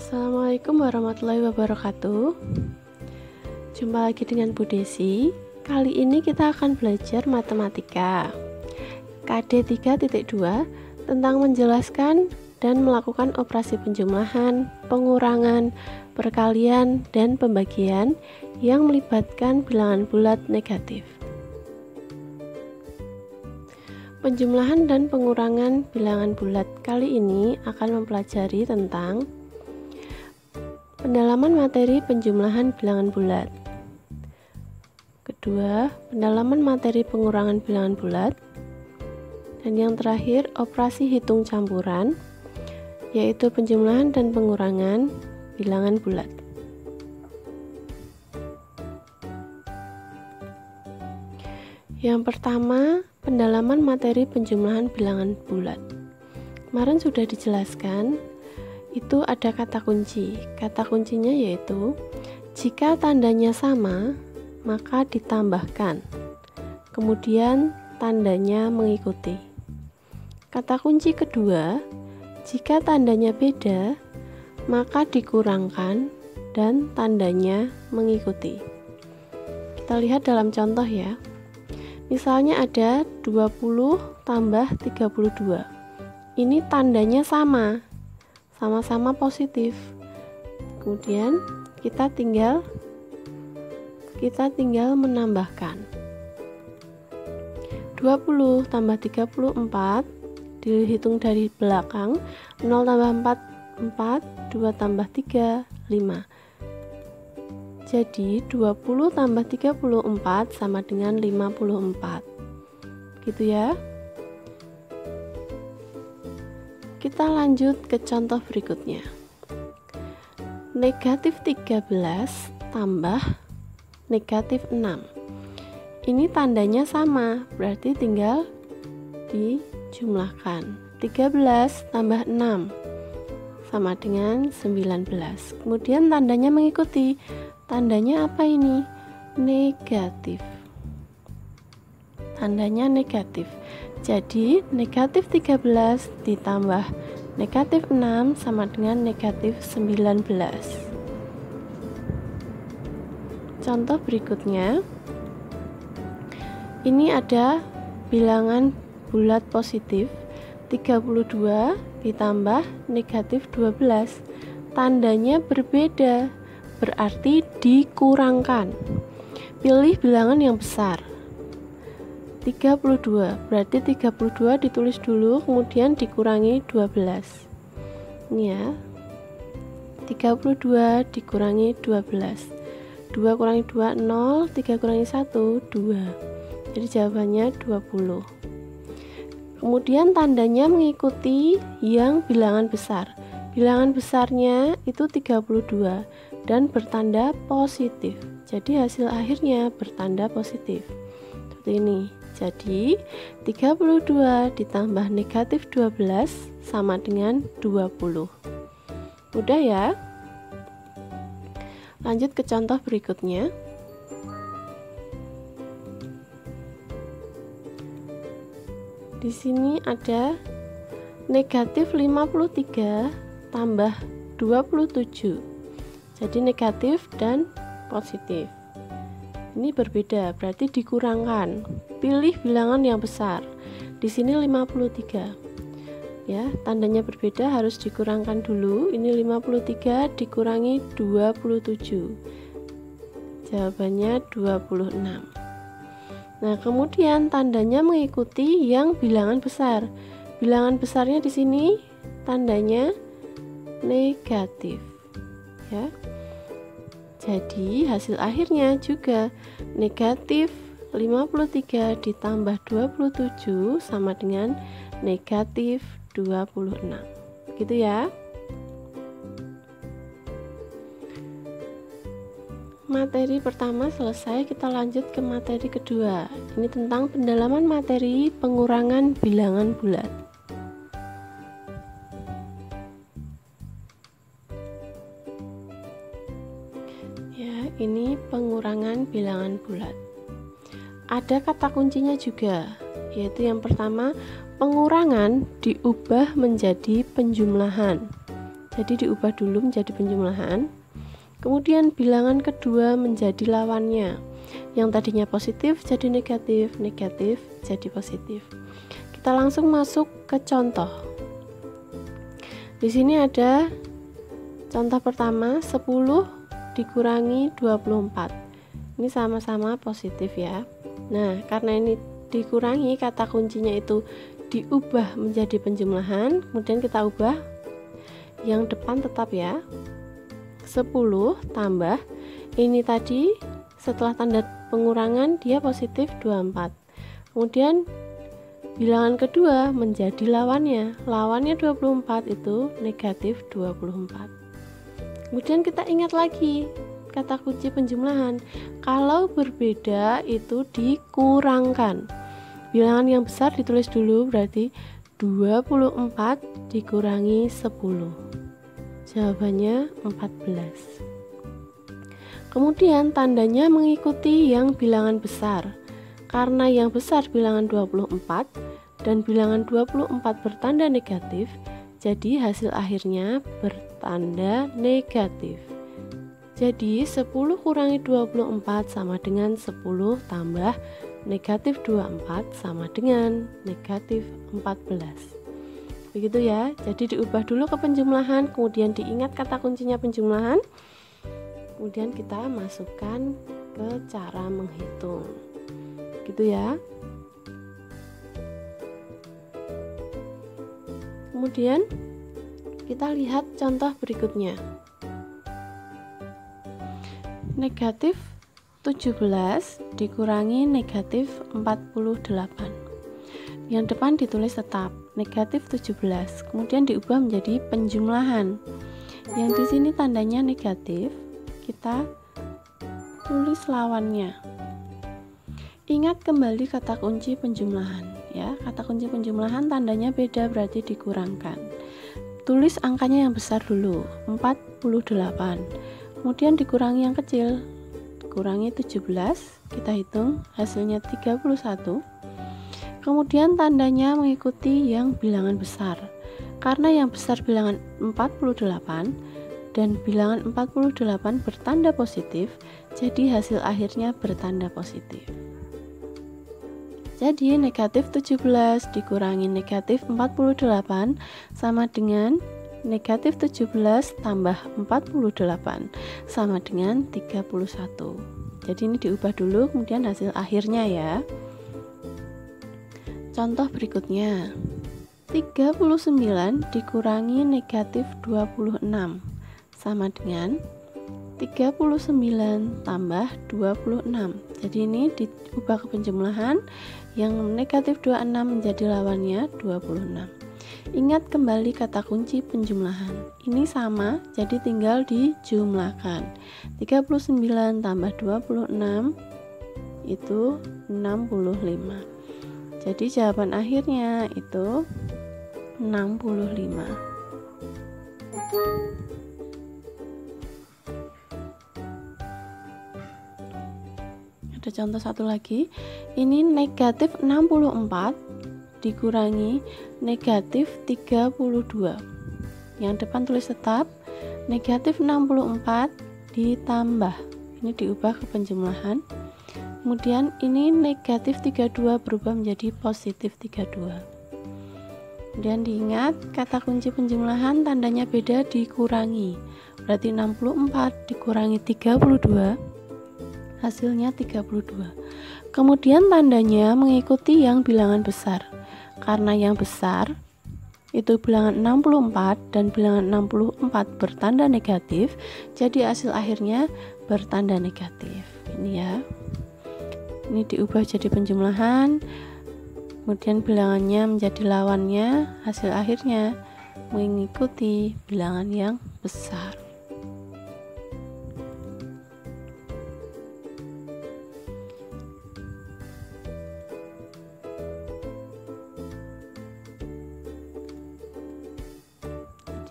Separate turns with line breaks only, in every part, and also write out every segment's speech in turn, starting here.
Assalamualaikum warahmatullahi wabarakatuh. Jumpa lagi dengan Bu Desi. Kali ini kita akan belajar matematika KD 3.2 tentang menjelaskan dan melakukan operasi penjumlahan, pengurangan, perkalian, dan pembagian yang melibatkan bilangan bulat negatif. Penjumlahan dan pengurangan bilangan bulat kali ini akan mempelajari tentang pendalaman materi penjumlahan bilangan bulat. Kedua, pendalaman materi pengurangan bilangan bulat. Dan yang terakhir, operasi hitung campuran, yaitu penjumlahan dan pengurangan bilangan bulat. Yang pertama, pendalaman materi penjumlahan bilangan bulat. Kemarin sudah dijelaskan, itu ada kata kunci. Kata kuncinya yaitu jika tandanya sama, maka ditambahkan. Kemudian tandanya mengikuti. Kata kunci kedua, jika tandanya beda, maka dikurangkan dan tandanya mengikuti. Kita lihat dalam contoh ya. Misalnya ada 20 tambah 32. Ini tandanya sama-sama positif. Kemudian kita tinggal menambahkan 20 tambah 34, dihitung dari belakang. 0 tambah 4, 4, 2 tambah 3, 5. Jadi 20 tambah 34 sama dengan 54. Gitu ya. Kita lanjut ke contoh berikutnya. Negatif 13 tambah negatif 6. Ini tandanya sama, berarti tinggal dijumlahkan. 13 tambah 6 sama dengan 19. Kemudian tandanya mengikuti. Tandanya apa ini? Negatif. Tandanya negatif. Jadi negatif 13 ditambah negatif 6 sama dengan negatif 19. Contoh berikutnya, ini ada bilangan bulat positif 32 ditambah negatif 12. Tandanya berbeda, berarti dikurangkan. Pilih bilangan yang besar. 32, berarti 32 ditulis dulu, kemudian dikurangi 12. Ini ya, 32 dikurangi 12. 2 kurangi 2, 0, 3 kurangi 1, 2. Jadi jawabannya 20. Kemudian tandanya mengikuti yang bilangan besar. Bilangan besarnya itu 32 dan bertanda positif. Jadi hasil akhirnya bertanda positif. Seperti ini. Jadi 32 ditambah negatif 12 sama dengan 20. Mudah ya? Lanjut ke contoh berikutnya. Di sini ada negatif 53 tambah 27. Jadi negatif dan positif. Ini berbeda, berarti dikurangkan. Pilih bilangan yang besar. Di sini 53. Ya, tandanya berbeda, harus dikurangkan dulu. Ini 53 dikurangi 27. Jawabannya 26. Nah, kemudian tandanya mengikuti yang bilangan besar. Bilangan besarnya di sini tandanya negatif. Ya. Jadi hasil akhirnya juga negatif 53 ditambah 27 sama dengan negatif 26. Gitu ya. Materi pertama selesai, kita lanjut ke materi kedua. Ini tentang pendalaman materi pengurangan bilangan bulat. Ya, ini pengurangan bilangan bulat. Ada kata kuncinya juga, yaitu yang pertama, pengurangan diubah menjadi penjumlahan. jadi diubah dulu menjadi penjumlahan. Kemudian bilangan kedua menjadi lawannya, yang tadinya positif jadi negatif, negatif jadi positif. Kita langsung masuk ke contoh. Di sini ada contoh pertama, 10 dikurangi 24. Ini sama-sama positif ya. Nah, karena ini dikurangi, kata kuncinya itu diubah menjadi penjumlahan, kemudian kita ubah yang depan tetap ya. 10 tambah ini tadi setelah tanda pengurangan dia positif 24. Kemudian bilangan kedua menjadi lawannya. Lawannya 24 itu negatif 24. Kemudian kita ingat lagi kata kunci penjumlahan. Kalau berbeda itu dikurangkan. Bilangan yang besar ditulis dulu, berarti 24 dikurangi 10. Jawabannya 14. Kemudian tandanya mengikuti yang bilangan besar. Karena yang besar bilangan 24 dan bilangan 24 bertanda negatif, jadi hasil akhirnya bertanda negatif. Jadi 10 kurangi 24 sama dengan 10 tambah negatif 24 sama dengan negatif 14. Begitu ya, jadi diubah dulu ke penjumlahan, kemudian diingat kata kuncinya penjumlahan, kemudian kita masukkan ke cara menghitung. Gitu ya. Kemudian kita lihat contoh berikutnya. Negatif 17 dikurangi negatif 48. Yang depan ditulis tetap negatif 17, kemudian diubah menjadi penjumlahan. Yang di sini tandanya negatif, kita tulis lawannya. Ingat kembali kata kunci penjumlahan ya. Kata kunci penjumlahan tandanya beda, berarti dikurangkan. Tulis angkanya yang besar dulu, 48. Kemudian dikurangi yang kecil, kurangi 17, kita hitung hasilnya 31. Kemudian tandanya mengikuti yang bilangan besar. Karena yang besar bilangan 48 dan bilangan 48 bertanda positif, jadi hasil akhirnya bertanda positif. Jadi negatif 17 dikurangi negatif 48 sama dengan negatif 17 tambah 48 sama dengan 31. Jadi ini diubah dulu, kemudian hasil akhirnya ya. Contoh berikutnya, 39 dikurangi negatif 26 sama dengan 39 tambah 26. Jadi ini diubah ke penjumlahan, yang negatif 26 menjadi lawannya 26. Ingat kembali kata kunci penjumlahan. Ini sama, jadi tinggal dijumlahkan. 39 tambah 26 itu 65. Jadi jawaban akhirnya itu 65. Ada contoh satu lagi. Ini negatif 64 dikurangi negatif 32. Yang depan tulis tetap, negatif 64 ditambah. Ini diubah ke penjumlahan. Kemudian ini negatif 32 berubah menjadi positif 32. Kemudian diingat kata kunci penjumlahan tandanya beda, dikurangi. Berarti 64 dikurangi 32, hasilnya 32. Kemudian tandanya mengikuti yang bilangan besar. Karena yang besar itu bilangan 64 dan bilangan 64 bertanda negatif, jadi hasil akhirnya bertanda negatif. Ini ya. Ini diubah jadi penjumlahan, kemudian bilangannya menjadi lawannya, hasil akhirnya mengikuti bilangan yang besar.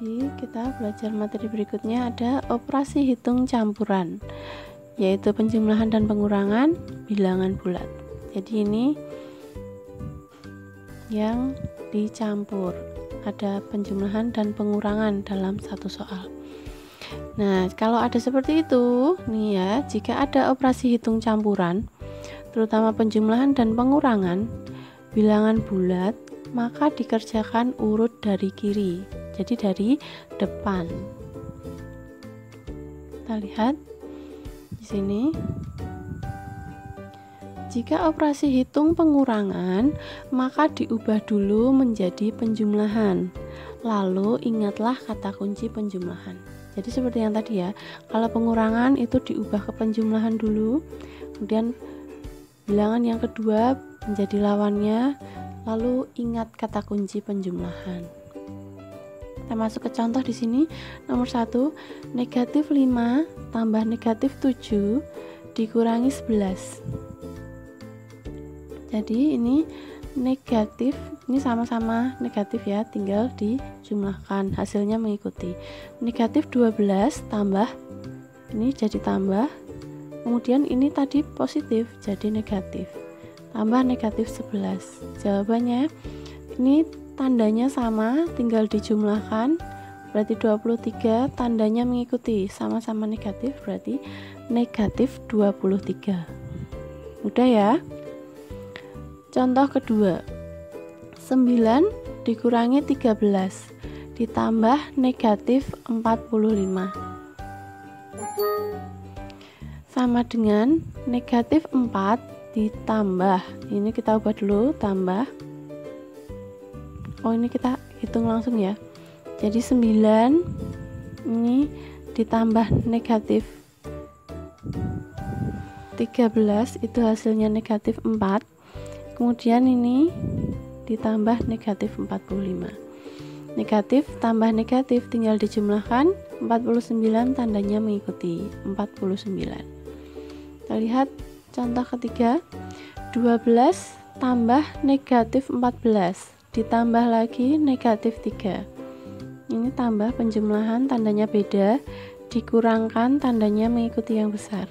Jadi kita belajar materi berikutnya ada operasi hitung campuran, yaitu penjumlahan dan pengurangan bilangan bulat. Jadi ini yang dicampur. ada penjumlahan dan pengurangan dalam satu soal. Nah, kalau ada seperti itu, nih ya, jika ada operasi hitung campuran, terutama penjumlahan dan pengurangan, bilangan bulat, maka dikerjakan urut dari kiri, jadi dari depan. Kita lihat di sini. Jika operasi hitung pengurangan, maka diubah dulu menjadi penjumlahan. Lalu ingatlah kata kunci penjumlahan. Jadi seperti yang tadi ya, kalau pengurangan itu diubah ke penjumlahan dulu, kemudian bilangan yang kedua menjadi lawannya, lalu ingat kata kunci penjumlahan. Kita masuk ke contoh di sini. Nomor 1, negatif 5 tambah negatif 7 dikurangi 11. Jadi ini negatif, ini sama-sama negatif ya, tinggal dijumlahkan, hasilnya mengikuti. Negatif 12 tambah, ini jadi tambah, kemudian ini tadi positif jadi negatif, tambah negatif 11. Jawabannya ini tandanya sama, tinggal dijumlahkan, berarti 23, tandanya mengikuti, sama-sama negatif, berarti negatif 23. Mudah ya. Contoh kedua, 9 dikurangi 13 ditambah negatif 45 sama dengan negatif 4 ditambah, ini kita ubah dulu, tambah, oh ini kita hitung langsung ya, jadi 9 ini ditambah negatif 13 itu hasilnya negatif 4, kemudian ini ditambah negatif 45. Negatif tambah negatif tinggal dijumlahkan, 49 tandanya mengikuti 49. Kita lihat contoh ketiga, 12 tambah negatif 14 ditambah lagi negatif 3. Ini tambah penjumlahan tandanya beda, dikurangkan tandanya mengikuti yang besar.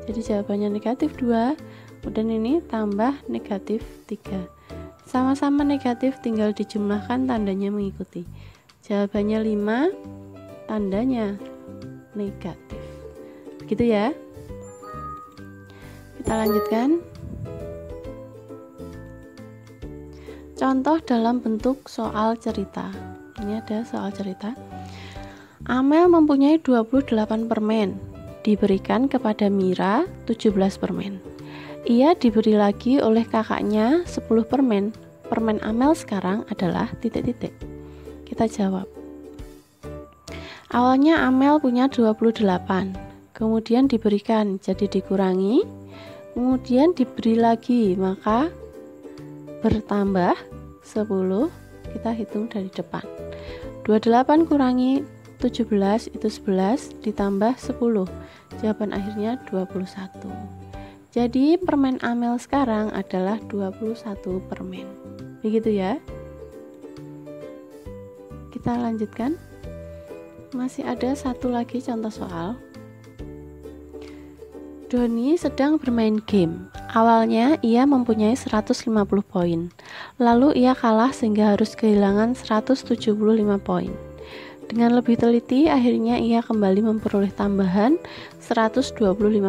Jadi jawabannya negatif 2. Kemudian ini tambah negatif 3. Sama-sama negatif, tinggal dijumlahkan tandanya mengikuti. Jawabannya 5, tandanya negatif. Begitu ya. Kita lanjutkan. Contoh dalam bentuk soal cerita. Ini ada soal cerita. Amel mempunyai 28 permen. Diberikan kepada Mira 17 permen. Ia diberi lagi oleh kakaknya 10 permen. Permen Amel sekarang adalah titik-titik. Kita jawab. Awalnya Amel punya 28, kemudian diberikan, jadi dikurangi, kemudian diberi lagi, maka bertambah 10, kita hitung dari depan. 28 kurangi 17 itu 11, ditambah 10. Jawaban akhirnya 21. Jadi permen Amel sekarang adalah 21 permen. Begitu ya. Kita lanjutkan. Masih ada satu lagi contoh soal. Doni sedang bermain game. Awalnya ia mempunyai 150 poin. Lalu ia kalah sehingga harus kehilangan 175 poin. Dengan lebih teliti, akhirnya ia kembali memperoleh tambahan 125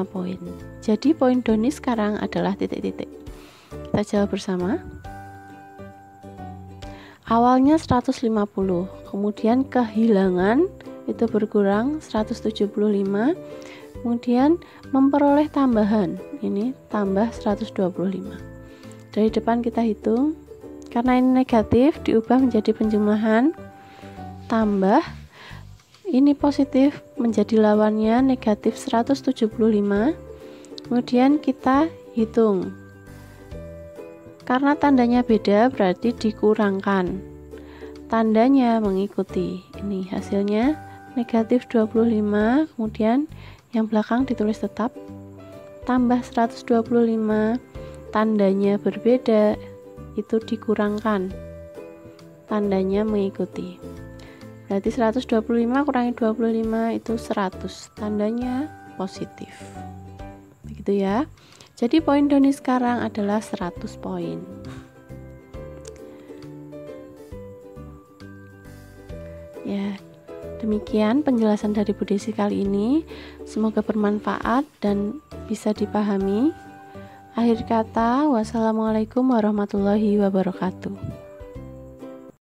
poin. Jadi poin Doni sekarang adalah titik-titik. Kita jawab bersama. Awalnya 150, kemudian kehilangan itu berkurang 175, kemudian memperoleh tambahan, ini tambah 125. Dari depan kita hitung, karena ini negatif diubah menjadi penjumlahan, tambah ini positif menjadi lawannya negatif 175, kemudian kita hitung, karena tandanya beda berarti dikurangkan, tandanya mengikuti, ini hasilnya negatif 25, kemudian yang belakang ditulis tetap, tambah 125, tandanya berbeda, itu dikurangkan, tandanya mengikuti. Berarti 125 kurangi 25 itu 100, tandanya positif. Begitu ya. Jadi poin Doni sekarang adalah 100 poin. Ya, demikian penjelasan dari Bu Desi kali ini. Semoga bermanfaat dan bisa dipahami. Akhir kata, wassalamualaikum warahmatullahi wabarakatuh.